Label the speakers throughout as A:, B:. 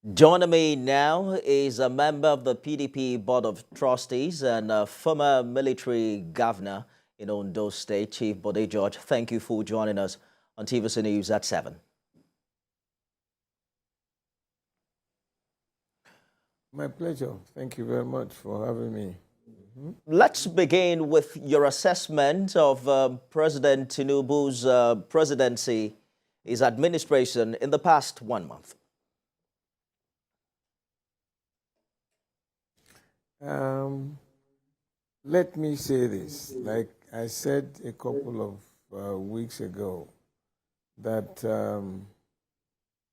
A: Joining me now is a member of the PDP Board of Trustees and a former military governor in Ondo State, Chief BODE George. Thank you for joining us on TVC News at 7.
B: My pleasure. Thank you very much for having me.
A: Let's begin with your assessment of President Tinubu's presidency, his administration in the past 1 month.
B: Let me say this. Like I said a couple of weeks ago, that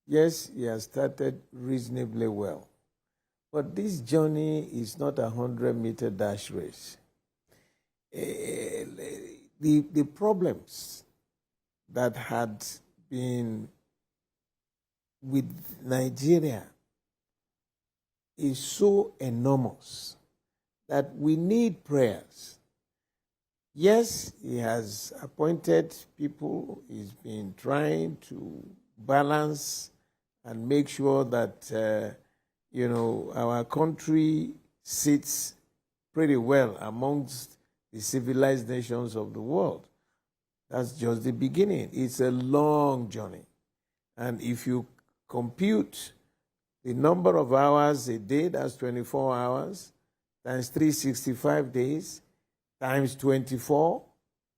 B: yes, he has started reasonably well. But this journey is not a 100-meter dash race. The problems that had been with Nigeria is so enormous that we need prayers. Yes, he has appointed people. He's been trying to balance and make sure that our country sits pretty well amongst the civilized nations of the world. That's just the beginning. It's a long journey. And if you compute the number of hours a day, that's 24 hours, times 365 days, times 24,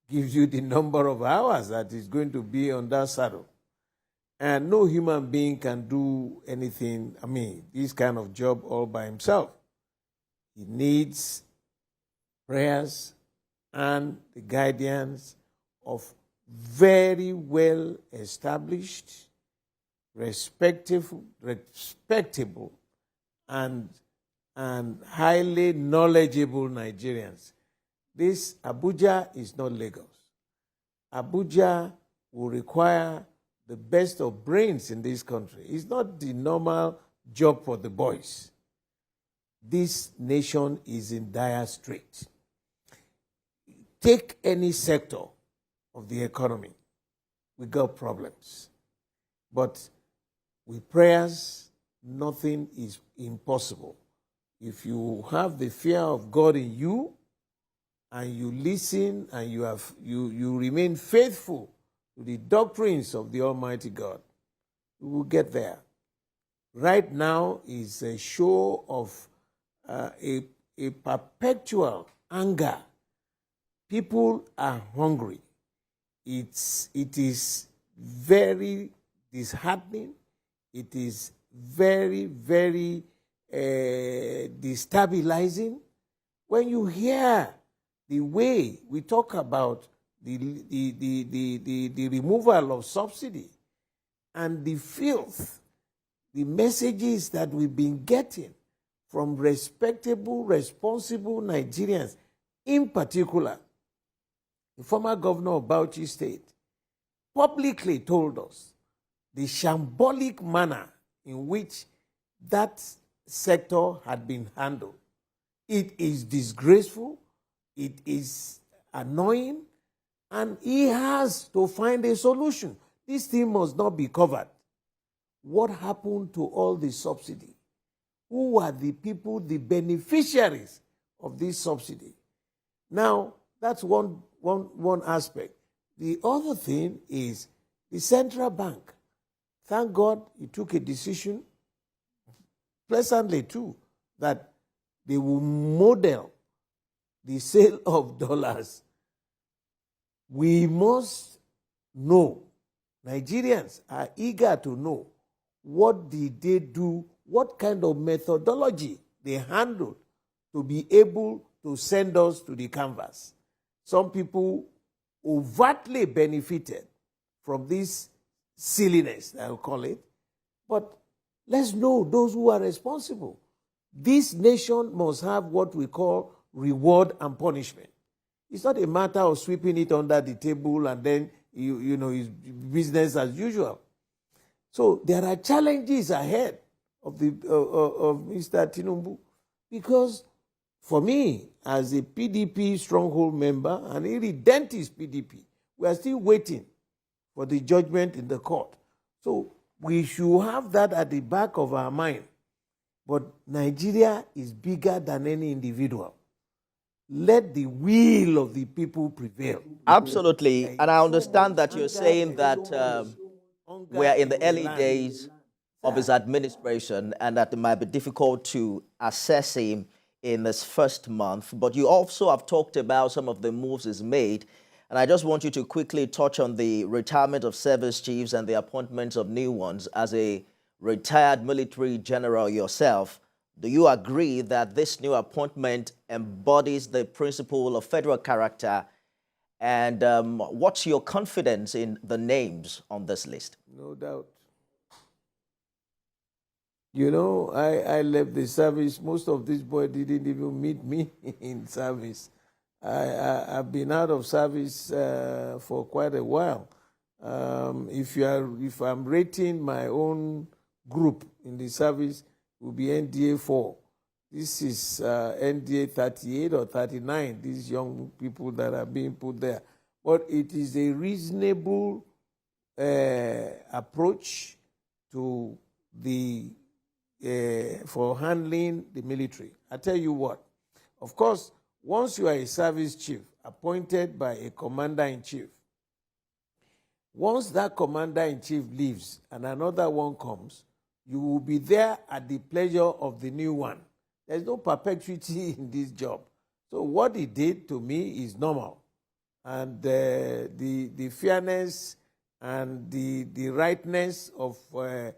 B: gives you the number of hours that is going to be on that saddle. And no human being can do anything, this kind of job all by himself. He needs prayers and the guidance of very well established, respectable, and highly knowledgeable Nigerians. This Abuja is not Lagos. Abuja will require the best of brains in this country. It's not the normal job for the boys. This nation is in dire straits. Take any sector of the economy, we got problems. But with prayers, nothing is impossible. If you have the fear of God in you, and you listen, and you remain faithful to the doctrines of the Almighty God, we will get there. Right now is a show of a perpetual anger. People are hungry. It is very disheartening. It is very, very destabilizing when you hear the way we talk about the removal of subsidy and the filth, the messages that we've been getting from respectable, responsible Nigerians, in particular, the former governor of Bauchi State publicly told us the shambolic manner in which that sector had been handled. It is disgraceful, it is annoying, and he has to find a solution. This thing must not be covered. What happened to all the subsidy? Who are the people, the beneficiaries of this subsidy? Now, that's one aspect. The other thing is the central bank. Thank God he took a decision, pleasantly too, that they will model the sale of dollars. We must know, Nigerians are eager to know, what did they do, what kind of methodology they handled to be able to send us to the canvas. Some people overtly benefited from this silliness, I'll call it, but let's know those who are responsible. This nation must have what we call reward and punishment. It's not a matter of sweeping it under the table and then, it's business as usual. So there are challenges ahead of Mr. Tinubu, because for me, as a PDP stronghold member and a dentist PDP, we are still waiting for the judgment in the court. So We should have that at the back of our mind. But Nigeria is bigger than any individual. Let the will of the people prevail.
A: Absolutely. And I understand that you're saying that we are in the early days of his administration and that it might be difficult to assess him in this first month. But you also have talked about some of the moves he's made. And I just want you to quickly touch on the retirement of service chiefs and the appointment of new ones. As a retired military general yourself, do you agree that this new appointment embodies the principle of federal character? And what's your confidence in the names on this list?
B: No doubt. You know, I left the service. Most of these boys didn't even meet me in service. I've been out of service for quite a while. If I'm rating my own group in the service, it will be NDA 4. This is NDA 38 or 39, these young people that are being put there. But it is a reasonable approach to for handling the military. I tell you what, of course, once you are a service chief appointed by a commander-in-chief, once that commander-in-chief leaves and another one comes, you will be there at the pleasure of the new one. There's no perpetuity in this job. So what he did to me is normal. And the fairness and the rightness of a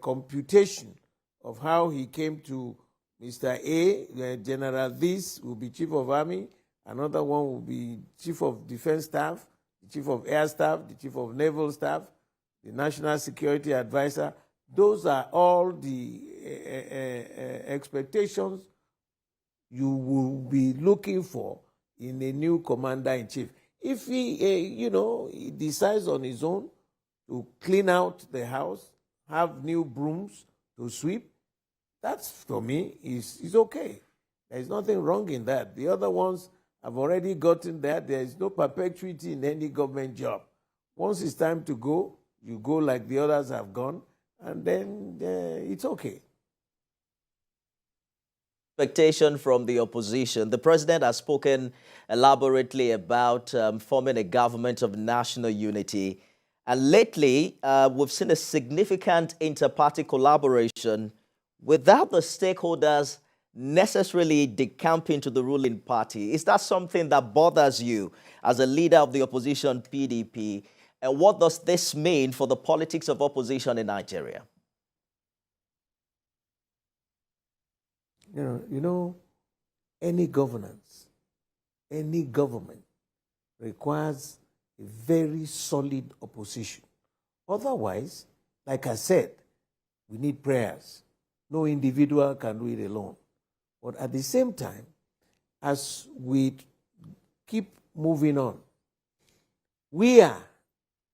B: computation of how he came to Mr. A, General this will be Chief of Army, another one will be Chief of Defense Staff, the Chief of Air Staff, the Chief of Naval Staff, the National Security Advisor. Those are all the expectations you will be looking for in a new commander-in-chief. If he decides on his own to clean out the house, have new brooms to sweep, that's, for me, is okay. There's nothing wrong in that. The other ones have already gotten there. There is no perpetuity in any government job. Once it's time to go, you go like the others have gone, and then it's okay.
A: Expectation from the opposition. The president has spoken elaborately about forming a government of national unity. And lately, we've seen a significant inter-party collaboration without the stakeholders necessarily decamping to the ruling party. Is that something that bothers you as a leader of the opposition PDP? And what does this mean for the politics of opposition in Nigeria?
B: You know, any governance, any government requires a very solid opposition. Otherwise, like I said, we need prayers. No individual can do it alone. But at the same time, as we keep moving on, we are,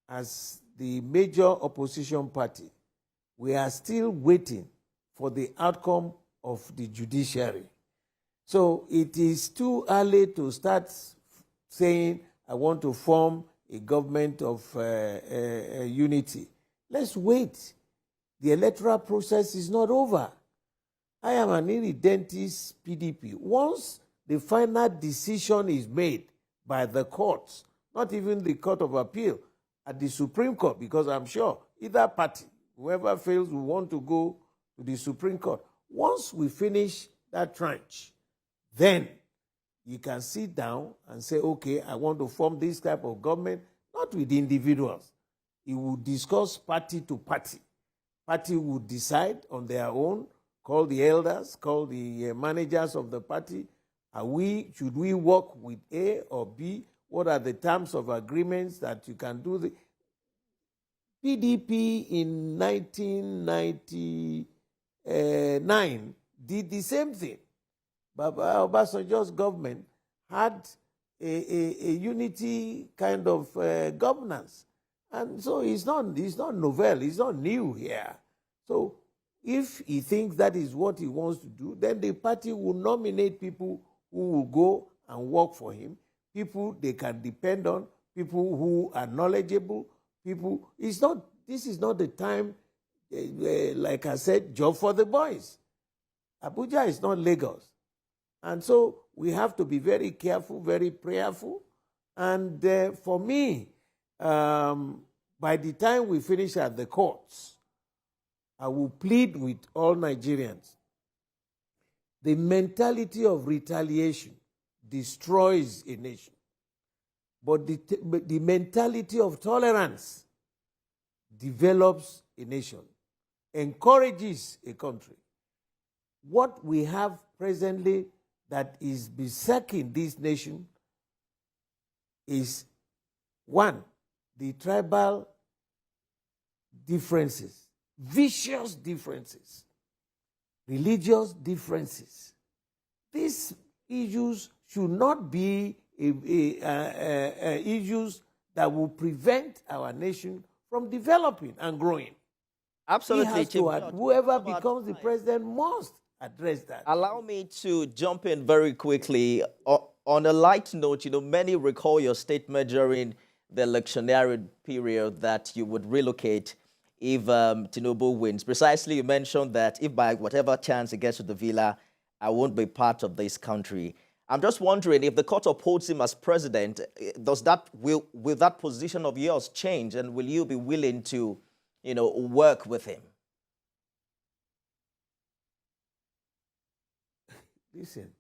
B: as the major opposition party, we are still waiting for the outcome of the judiciary. So it is too early to start saying, I want to form a government of unity. Let's wait. The electoral process is not over. I am an irredentist PDP. Once the final decision is made by the courts, not even the Court of Appeal, at the Supreme Court, because I'm sure either party, whoever fails, will want to go to the Supreme Court. Once we finish that tranche, then you can sit down and say, okay, I want to form this type of government, not with individuals. You will discuss party to party. Party would decide on their own, call the elders, call the managers of the party. Should we work with A or B? What are the terms of agreements that you can do? The PDP in 1999 did the same thing. Baba Obasanjo's government had a unity kind of governance. And so it's not novel, it's not new here. So if he thinks that is what he wants to do, then the party will nominate people who will go and work for him, people they can depend on, people who are knowledgeable, people. It's not this is not the time, like I said, job for the boys. Abuja is not Lagos. And so we have to be very careful, very prayerful. And for me, by the time we finish at the courts, I will plead with all Nigerians. The mentality of retaliation destroys a nation. But the mentality of tolerance develops a nation, encourages a country. What we have presently that is besetting this nation is, one, the tribal differences, vicious differences, religious differences. These issues should not be issues that will prevent our nation from developing and growing.
A: Absolutely,
B: whoever becomes the president must address that.
A: Allow me to jump in very quickly. On a light note, many recall your statement during the electioneering period that you would relocate if Tinubu wins. Precisely, you mentioned that if by whatever chance it gets to the villa, I won't be part of this country. I'm just wondering, if the court upholds him as president, will that position of yours change, and will you be willing to, work with him?
B: Listen,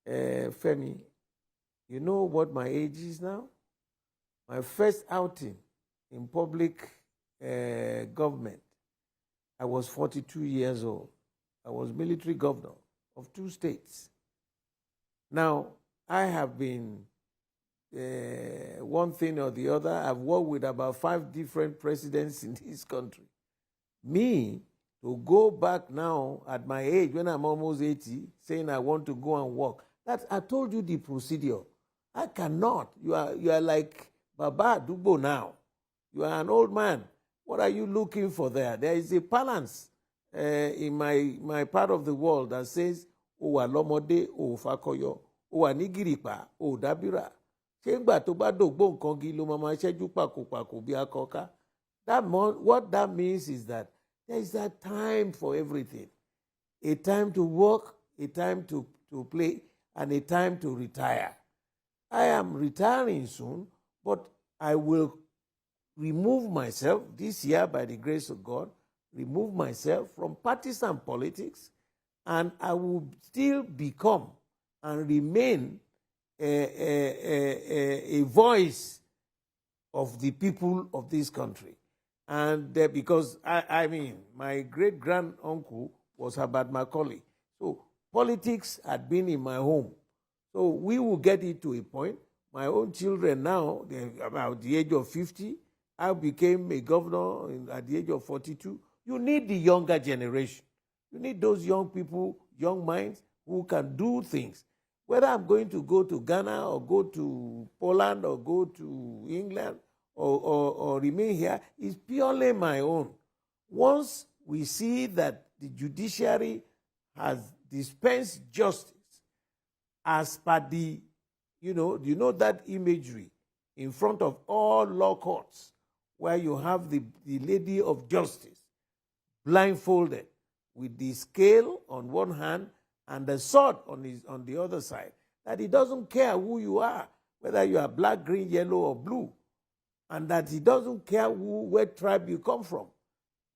B: Femi, you know what my age is now? My first outing in public government, I was 42 years old. I was military governor of 2 states. Now, I have been one thing or the other. I've worked with about 5 different presidents in this country. Me, to go back now at my age, when I'm almost 80, saying I want to go and work, I told you the procedure. I cannot. You are like Baba Dubo now. You are an old man. What are you looking for there? There is a balance in my part of the world that says, o wà lọ́mọdé, o fakoyo, o wà ní gìrìpá, o dábìrà. Ṣé ńgbà tó bá dògbò nǹkan gi ló máa ṣẹ́jú pàkópàkó bí akọ́ká? What that means is that there is a time for everything. A time to work, a time to play, and a time to retire. I am retiring soon, but I will remove myself this year by the grace of God, remove myself from partisan politics, and I will still become and remain a voice of the people of this country. And because, I mean, my great-grand-uncle was Herbert Macaulay. So politics had been in my home. So we will get it to a point. My own children now, they're about the age of 50. I became a governor at the age of 42. You need the younger generation. You need those young people, young minds, who can do things. Whether I'm going to go to Ghana or go to Poland or go to England or remain here is purely my own. Once we see that the judiciary has dispensed justice as per the, you know that imagery in front of all law courts where you have the lady of justice blindfolded with the scale on one hand and the sword on the other side, that he doesn't care who you are, whether you are black, green, yellow, or blue, and that he doesn't care what tribe you come from.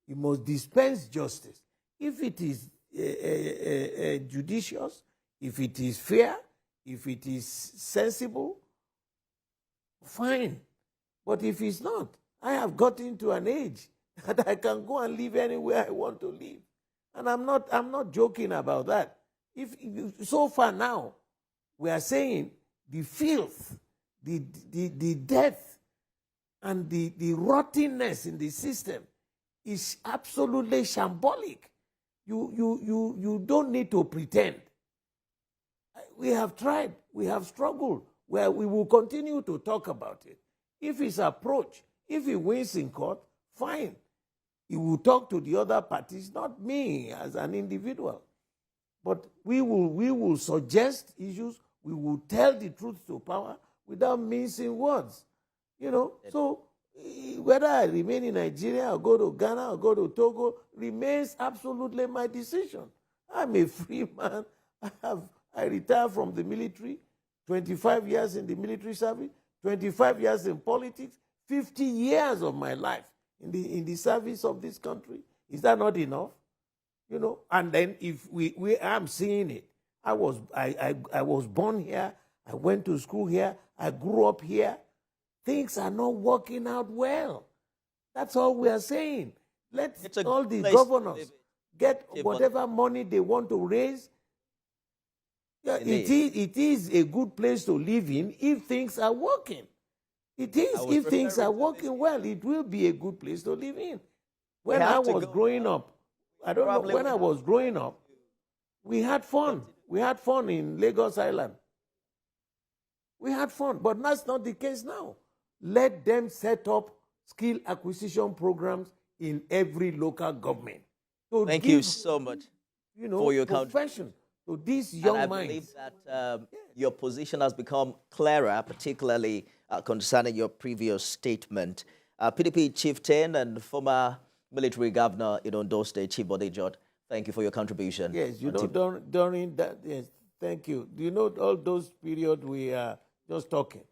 B: He must dispense justice. If it is judicious, if it is fair, if it is sensible, fine. But if it's not, I have gotten to an age that I can go and live anywhere I want to live. And I'm not joking about that. If so far now, we are saying the filth, the death, and the rottenness in the system is absolutely shambolic. You don't need to pretend. We have tried, we have struggled, where we will continue to talk about it. If his approach, if he wins in court, fine. He will talk to the other parties, not me as an individual. But we will suggest issues, we will tell the truth to power without mincing words. So whether I remain in Nigeria or go to Ghana or go to Togo remains absolutely my decision. I'm a free man. I retired from the military, 25 years in the military service, 25 years in politics, 50 years of my life in the service of this country. Is that not enough? You know, and then if I'm seeing it. I was born here. I went to school here. I grew up here. Things are not working out well. That's all we are saying. Let all the governors get whatever money they want to raise. Yeah, it is a good place to live in if things are working. It is. If things are working well, it will be a good place to live in. When I was growing up, I don't know, when I was growing up, we had fun. We had fun in Lagos Island. We had fun, but that's not the case now. Let them set up skill acquisition programs in every local government. So
A: thank you so much for your
B: profession to these young minds.
A: I believe that your position has become clearer, particularly concerning your previous statement. PDP chieftain and former military governor in Ondo State, Chief BODE George, thank you for your contribution.
B: Yes, you know, during that, yes, thank you. Do you know all those periods we are just talking?